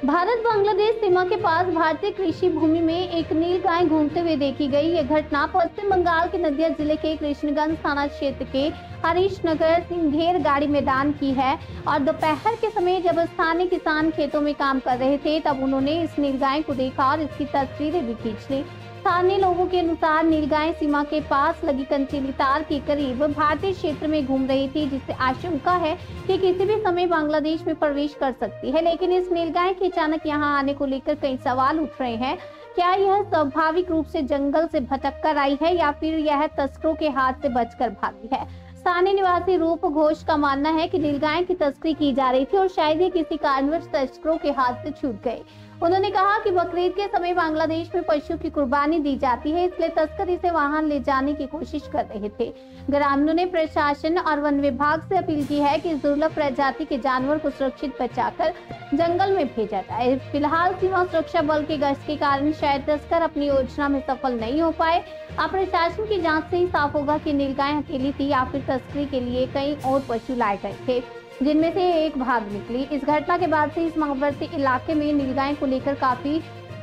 भारत बांग्लादेश सीमा के पास भारतीय कृषि भूमि में एक नीलगाय घूमते हुए देखी गई। यह घटना पश्चिम बंगाल के नदिया जिले के कृष्णगंज थाना क्षेत्र के हरीश नगर सिंघेर गाड़ी मैदान की है और दोपहर के समय जब स्थानीय किसान खेतों में काम कर रहे थे तब उन्होंने इस नीलगाय को देखा और इसकी तस्वीरें भी खींच ली। स्थानीय लोगों के अनुसार नीलगाय सीमा के पास लगी कंचीली तार के करीब भारतीय क्षेत्र में घूम रही थी, जिससे आशंका है कि किसी भी समय बांग्लादेश में प्रवेश कर सकती है। लेकिन इस नीलगाय के अचानक यहां आने को लेकर कई सवाल उठ रहे हैं। क्या यह स्वाभाविक रूप से जंगल से भटक कर आई है या फिर यह तस्करों के हाथ से बचकर भागी है? स्थानीय निवासी रूप घोष का मानना है कि नीलगाय की तस्करी की जा रही थी और शायद ये किसी कारणवश तस्करों के हाथ से छूट गए। उन्होंने कहा कि बकरीद के समय बांग्लादेश में पशु की कुर्बानी दी जाती है, इसलिए तस्कर इसे वहां ले जाने की कोशिश कर रहे थे। ग्रामीणों ने प्रशासन और वन विभाग से अपील की है कि इस दुर्लभ प्रजाति के जानवर को सुरक्षित बचाकर जंगल में भेजा जाए। फिलहाल सीमा सुरक्षा बल की गश्त के कारण शायद तस्कर अपनी योजना में सफल नहीं हो पाए। अब प्रशासन की जाँच से ही साफ होगा कि नीलगाय अकेली थी या फिर तस्करी के लिए कई और पशु लाए गए थे, जिनमें से एक भाग निकली। इस घटना के बाद से इस सीमावर्ती इलाके में नीलगाय को लेकर काफी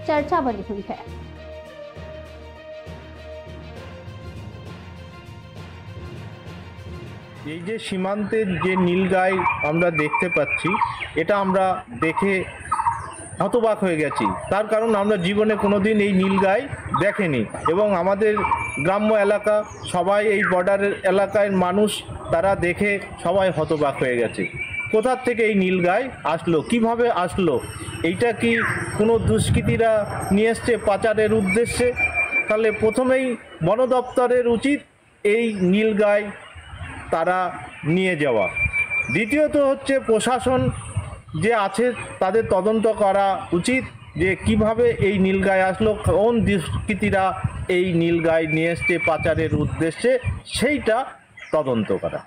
चर्चा बनी हुई है। এই যে সীমান্তের যে নীলগাই আমরা দেখতে পাচ্ছি, এটা আমরা দেখে হতবাক হয়ে গেছি। তার কারণ আমরা জীবনে কোনোদিন এই নীলগাই দেখেনি এবং আমাদের গ্রাম্য এলাকা সবাই এই বর্ডারের এলাকার মানুষ তারা দেখে সবাই হতবাক হয়ে গেছে। কোথা থেকে এই নীলগাই আসলো, কিভাবে আসলো? এইটা কি কোনো দুষ্কৃতীরা নিয়ে এসছে পাচারের উদ্দেশ্যে? তাহলে প্রথমেই বন দপ্তরের উচিত এই নীলগাই তারা নিয়ে যাওয়া। দ্বিতীয়ত হচ্ছে প্রশাসন যে আছে তাদের তদন্ত করা উচিত যে কিভাবে এই নীলগাই আসলো, কোন দুষ্কৃতীরা এই নীলগাই নিয়ে এসছে পাচারের উদ্দেশ্যে, সেইটা তদন্ত করা।